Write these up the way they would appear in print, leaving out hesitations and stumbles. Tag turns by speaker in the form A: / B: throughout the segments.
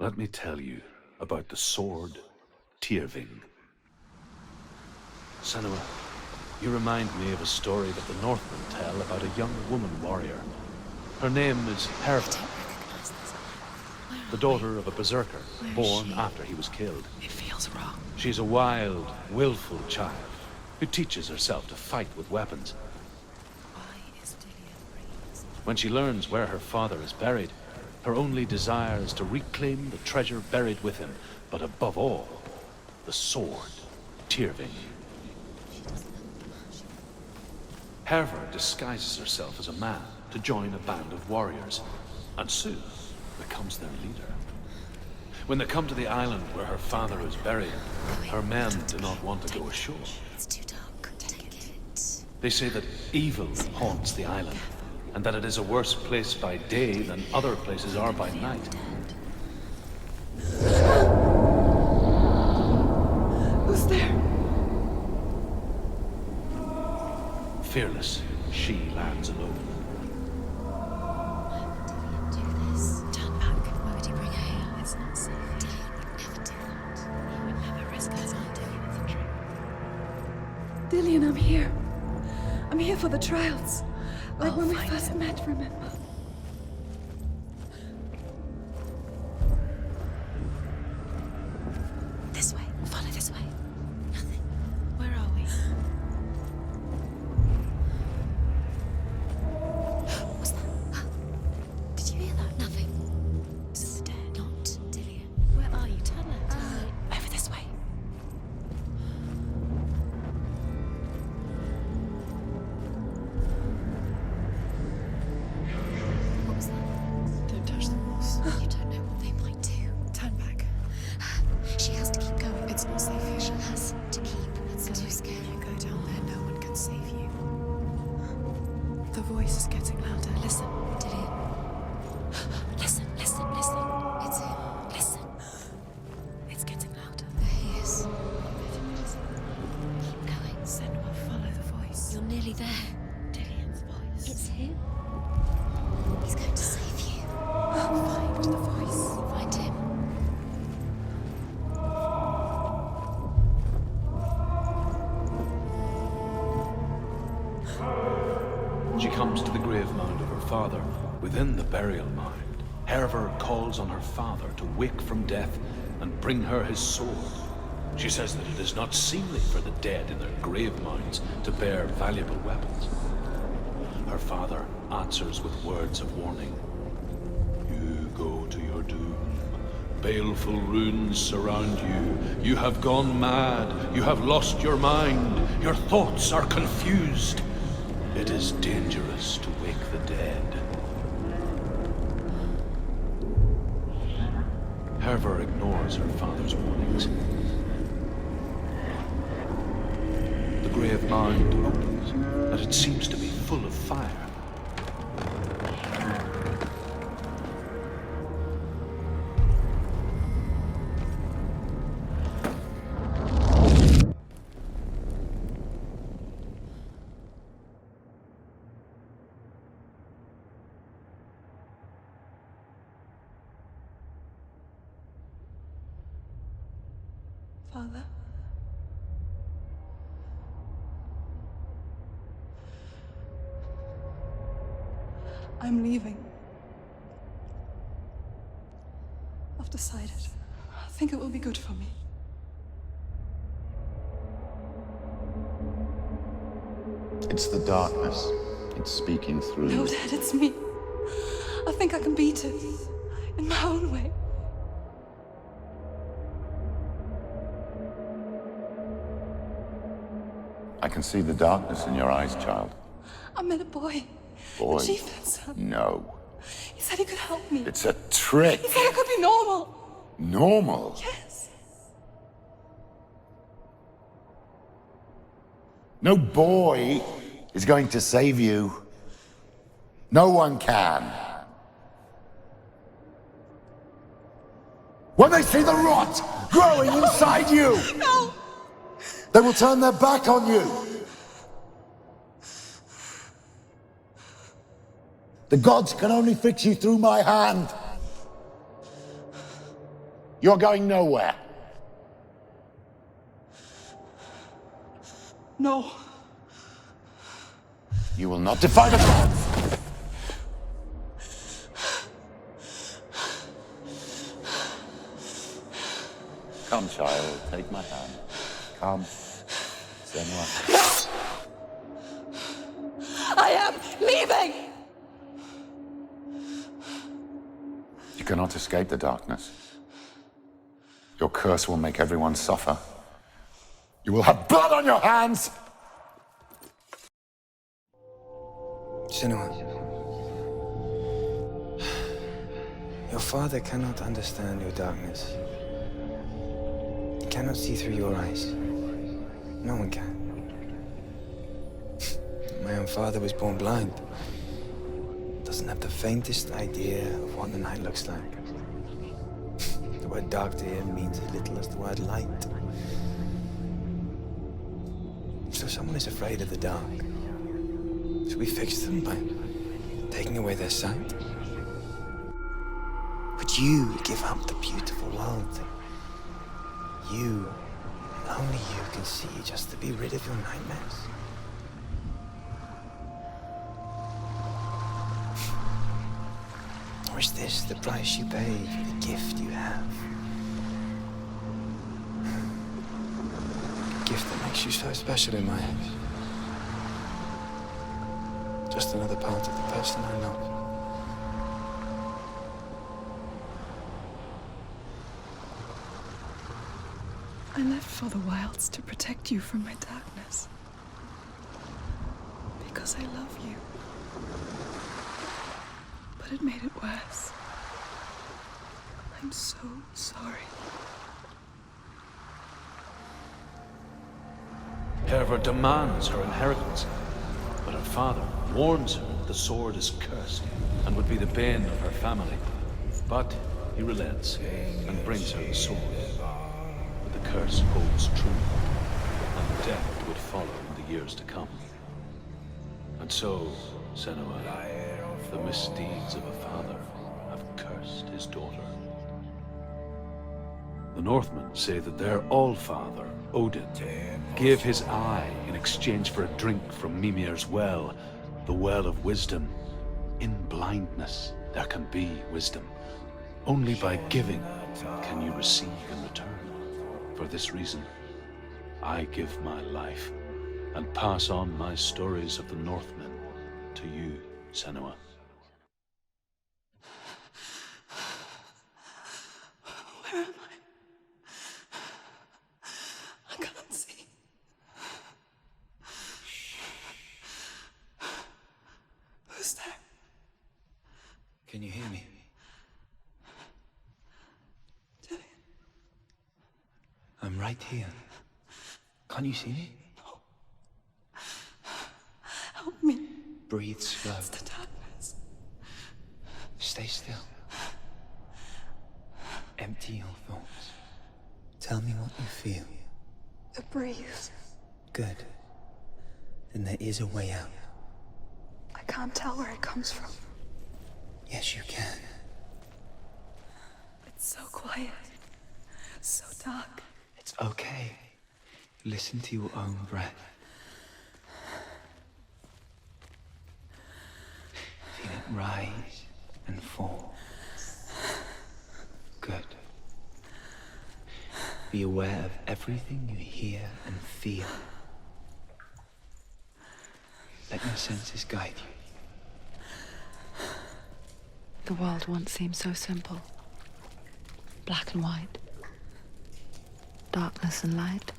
A: Let me tell you about the sword Tyrving. Senua, you remind me of a story that the Northmen tell about a young woman warrior. Her name is Herva, the daughter of a Berserker, born after he was killed.
B: It feels wrong.
A: She's a wild, willful child who teaches herself to fight with weapons.
B: Why is Dillion?
A: When she learns where her father is buried, her only desire is to reclaim the treasure buried with him, but above all, the sword, Tyrving. Herva disguises herself as a man to join a band of warriors, and soon becomes their leader. When they come to the island where her father is buried, her men do not want to go ashore.
B: It's too dark. Take it.
A: They say that evil haunts the island, and that it is a worse place by day than other places are by night.
B: Who's there?
A: Fearless, she lands alone.
B: Why would Dillion do this? Turn back. Why would he bring her here? It's not safe. Dillion would never do that. He would never risk his own Dillion if the truth.
C: Dillion, I'm here. I'm here for the trials. Like
B: I'll
C: when we
B: find
C: first
B: him.
C: met, remember?
B: This way. Follow this way. Nothing. Where are we? What's that? Did you hear that? Nothing. This is dead. Not Dillion. Where are you? Turn left. Over this way. What was that? Don't touch the walls. You don't know what they might do. Turn back. She has to keep going. It's not safe here. She has to keep. It's too scary. If you go down there, no one can save you. The voice is getting louder. Listen, Dillion. Listen. It's him. Listen. It's getting louder. There he is. Keep going. Senua, follow the voice. You're nearly there. Dillion's voice. It's him. He's going to save you. Find the voice. Find him.
A: She comes to the grave mound of her father. Within the burial mound, Herva calls on her father to wake from death and bring her his sword. She says that it is not seemly for the dead in their grave mounds to bear valuable weapons. Her father answers with words of warning. You go to your doom. Baleful runes surround you. You have gone mad. You have lost your mind. Your thoughts are confused. It is dangerous to wake the dead. Herva ignores her father's warnings. The grave mound opens, and it seems to be full of fire.
C: Father? I'm leaving. I've decided. I think it will be good for me.
D: It's the darkness. It's speaking through
C: No,
D: you.
C: Dad, it's me. I think I can beat it. In my own way.
D: I can see the darkness in your eyes, child.
C: I met a boy.
D: Boy.
C: The chieftain's son.
D: No.
C: He said he could help me.
D: It's a trick.
C: He said I could be normal.
D: Normal.
C: Yes.
D: No boy is going to save you. No one can. When they see the rot growing inside you,
C: No!
D: they will turn their back on you. The gods can only fix you through my hand. You're going nowhere.
C: No.
D: You will not defy the gods! Come, child, take my hand. Come. Senua.
C: I am leaving!
D: You cannot escape the darkness. Your curse will make everyone suffer. You will have blood on your hands!
E: Senua. Your father cannot understand your darkness. He cannot see through your eyes. No one can. My own father was born blind. Doesn't have the faintest idea of what the night looks like. The word dark to him means as little as the word light. So someone is afraid of the dark. So we fix them by taking away their sight. Would you give up the beautiful world that you, and only you, can see just to be rid of your nightmares? Or is this the price you pay for the gift you have? A gift that makes you so special in my eyes. Just another part of the person I love.
C: I left for the wilds to protect you from my darkness. Because I love you. But it made it worse. I'm so sorry.
A: Herver demands her inheritance, but her father warns her the sword is cursed and would be the bane of her family. But he relents and brings her the sword. But the curse holds true, and death would follow in the years to come. And so, Senua, the misdeeds of a father have cursed his daughter. The Northmen say that their Allfather, Odin, gave his eye in exchange for a drink from Mimir's well, the well of wisdom. In blindness, there can be wisdom. Only by giving can you receive in return. For this reason, I give my life and pass on my stories of the Northmen to you, Senua.
C: Where am I? I can't see. Who's there?
E: Can you hear me?
C: Dillion.
E: I'm right here. Can't you see me?
C: No. Help me.
E: Breathe slow.
C: It's the darkness.
E: Stay still. Empty your thoughts. Tell me what you feel.
C: The breeze.
E: Good. Then there is a way out.
C: I can't tell where it comes from.
E: Yes, you can.
C: It's so quiet. So dark.
E: It's okay. Listen to your own breath. Feel it rise and fall. Good. Be aware of everything you hear and feel. Let your senses guide you.
B: The world once seemed so simple. Black and white. Darkness and light.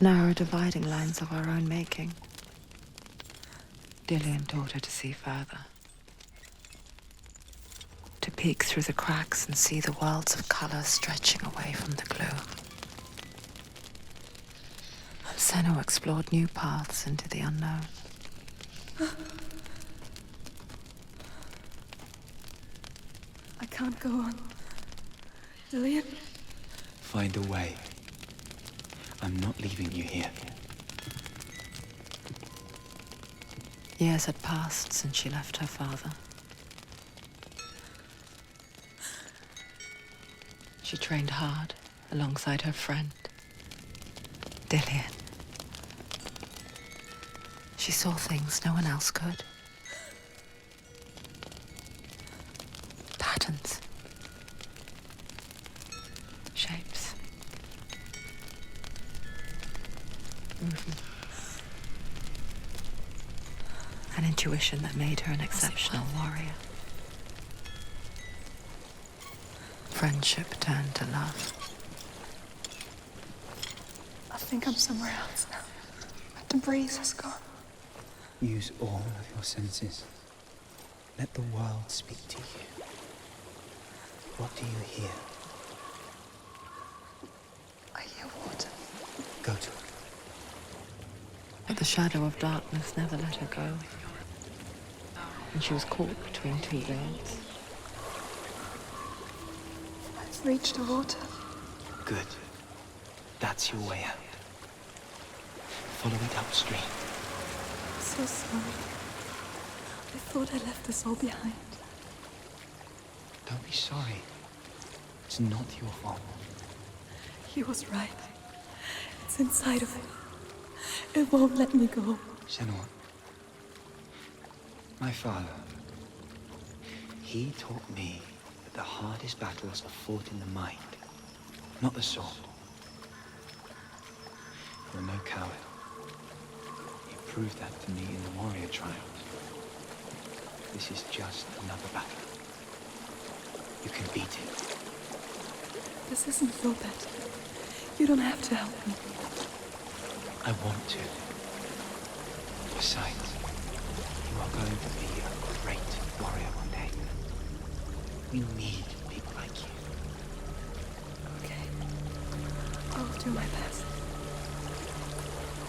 B: Narrow dividing lines of our own making. Dillion taught her to see further. To peek through the cracks and see the worlds of color stretching away from the gloom. And Senua explored new paths into the unknown.
C: I can't go on. Dillion?
E: Find a way. I'm not leaving you here.
B: Years had passed since she left her father.
C: She trained hard alongside her friend, Dillian. She saw things no one else could. Patterns. Shapes. Movement. An intuition that made her an exceptional warrior. Friendship turned to love. I think I'm somewhere else now. The breeze has gone.
E: Use all of your senses. Let the world speak to you. What do you hear?
C: I hear water.
E: Go to it.
C: But the shadow of darkness never let her go. And she was caught between two worlds. I've reached the water.
E: Good. That's your way out. Follow it upstream.
C: So sorry. I thought I left us all behind.
E: Don't be sorry. It's not your fault.
C: He was right. It's inside of me. It won't let me go.
E: Senua. My father. He taught me that the hardest battles are fought in the mind, not the sword. You're no coward. You proved that to me in the warrior trials. This is just another battle. You can beat it.
C: This isn't your battle. You don't have to help me.
E: I want to. Besides, you are going to be a great warrior one day. We need people like you.
C: Okay. I'll do my best.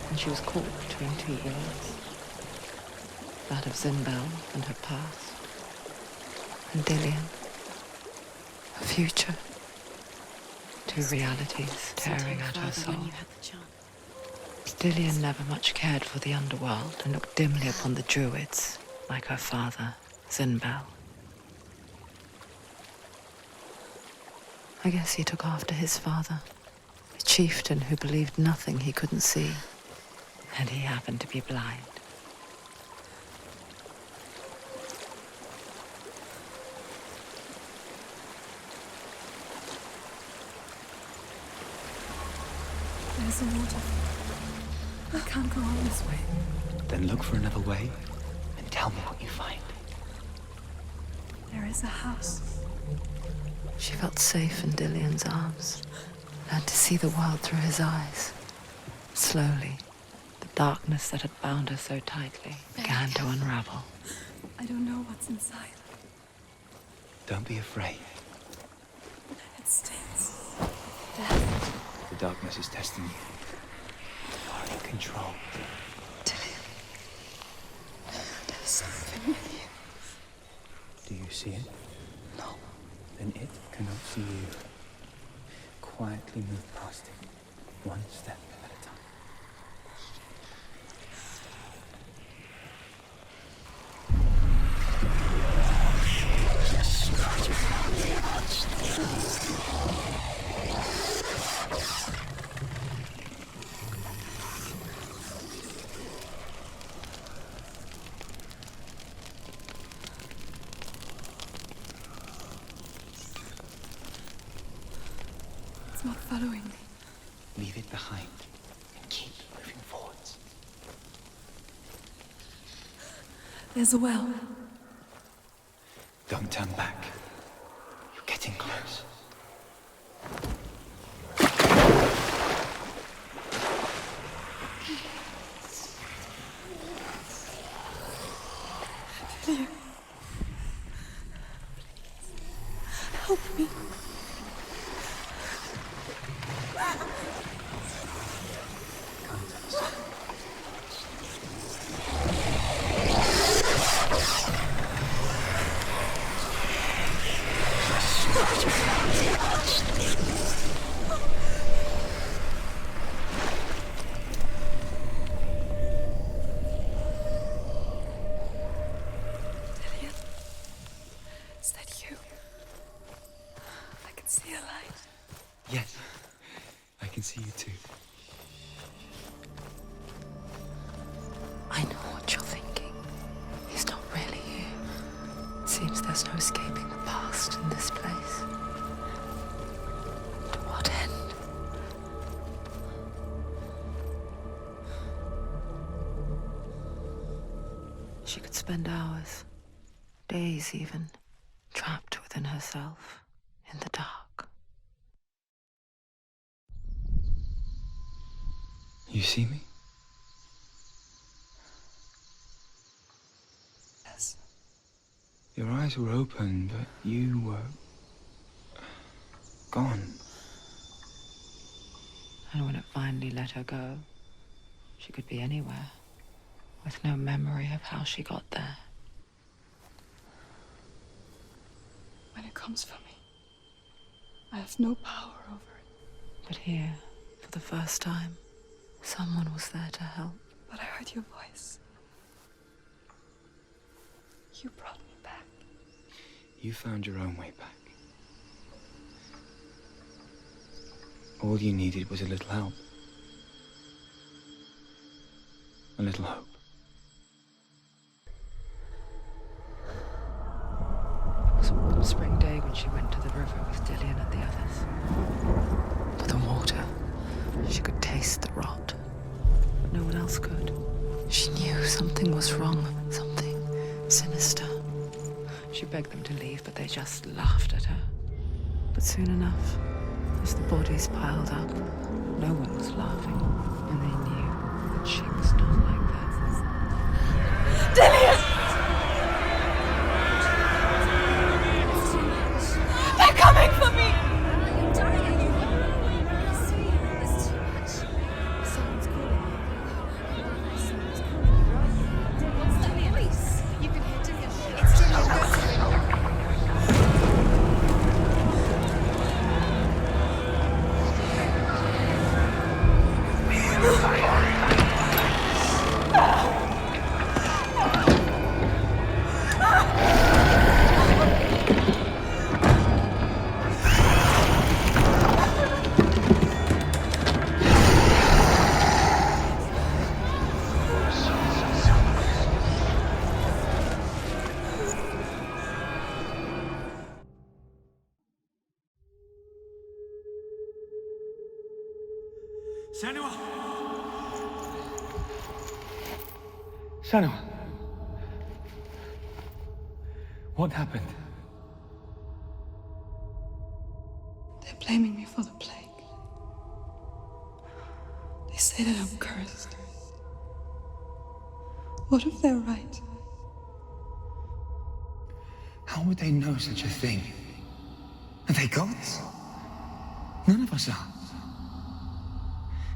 F: And she was caught between two worlds. That of Zimbel and her past. And Dillian. Her future. Two realities tearing at her soul. Dillian never much cared for the underworld and looked dimly upon the druids, like her father, Zinbel. I guess he took after his father, a chieftain who believed nothing he couldn't see, and he happened to be blind.
C: There's a water. I can't go on this way.
E: Then look for another way and tell me what you find.
C: There is a house.
F: She felt safe in Dillian's arms, learned to see the world through his eyes. Slowly, the darkness that had bound her so tightly began to unravel.
C: I don't know what's inside.
E: Don't be afraid.
C: It stings. Death.
E: The darkness is testing you. You are in control.
C: Dillian. There's something with you.
E: Do you see it?
C: No.
E: Then it cannot see you. Quietly move past it, one step at a time.
C: It's not following me.
E: Leave it behind and keep moving forwards.
C: There's a well.
E: Don't turn back. You're getting close.
C: Dillian. Help me.
E: Yes, I can see you too.
F: I know what you're thinking. He's not really here. Seems there's no escaping the past in this place. To what end? She could spend hours, days even, trapped within herself, in the dark.
E: You see me?
F: Yes.
E: Your eyes were open, but you were gone.
F: And when it finally let her go, she could be anywhere, with no memory of how she got there.
B: When it comes for me, I have no power over it.
F: But here, for the first time, someone was there to help.
B: But I heard your voice. You brought me back.
E: You found your own way back. All you needed was a little help. A little hope.
F: It was a warm spring day when she went to the river with Dillion and the others. For the water, she could taste the rot, but no one else could. She knew something was wrong, something sinister. She begged them to leave, but they just laughed at her. But soon enough, as the bodies piled up, no one was laughing, and they knew that she was not like that.
B: Dillion! They're coming for me!
G: You're dying. You see, there's too much.
B: Someone's calling.
G: What's that voice?
B: You can hear Dillion. It's Dillion. Go to him.
A: Senua!
E: Senua! What happened?
B: They're blaming me for the plague. They say that I'm cursed. What if they're right?
E: How would they know such a thing? Are they gods? None of us are.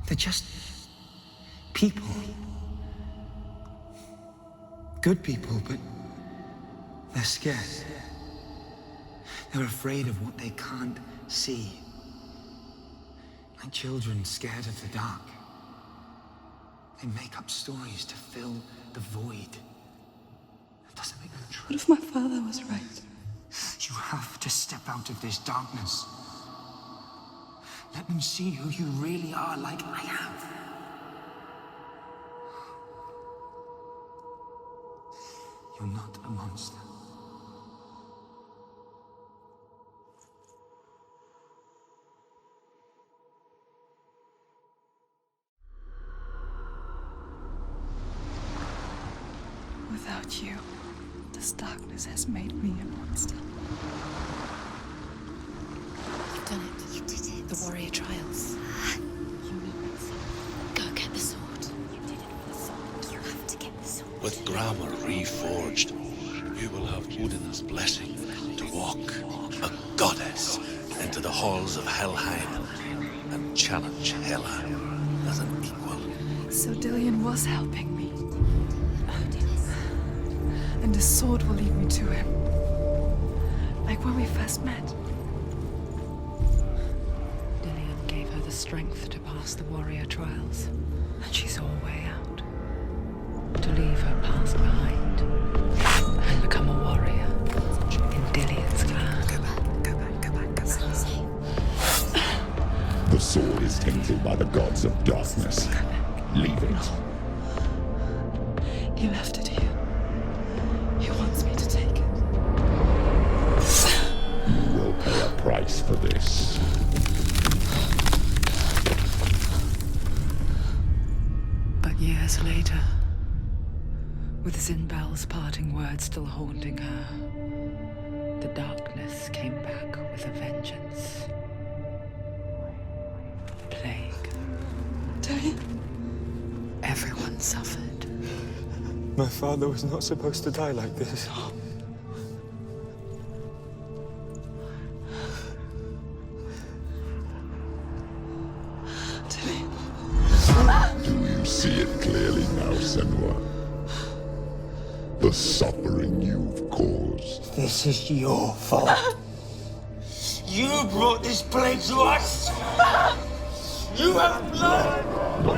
E: They're just people. Good people, but they're scared. They're afraid of what they can't see. Like children scared of the dark. They make up stories to fill the void. That doesn't make them true.
B: What if my father was right?
E: You have to step out of this darkness. Let them see who you really are, like I have. You're not a monster.
B: Without you, this darkness has made me a monster.
G: You've done it. You did it. The warrior trials. You need this. Go get the sword. You did it for the sword. You have to get the sword.
A: With grammar reforged, you will have Odin's blessing to walk, a goddess, into the halls of Helheim and challenge Hela as an equal.
B: So Dillion was helping me. And the sword will lead me to him. Like when we first met.
F: Dillion gave her the strength to pass the warrior trials, and she saw a way out. To leave her past behind and become a warrior in Dillion's clan.
B: Go back.
D: The sword is tainted by the gods of darkness. Leave it.
C: He left it here. He wants me to take it.
D: You will pay a price for this.
C: But years later, with Zinbel's parting words still haunting her, the darkness came back with a vengeance. Plague.
E: Dillion.
C: Everyone suffered.
E: My father was not supposed to die like this.
D: Do you see it clearly now, Senua? The suffering you've caused.
E: This is your fault. You brought this plague to us. You have blood.
D: But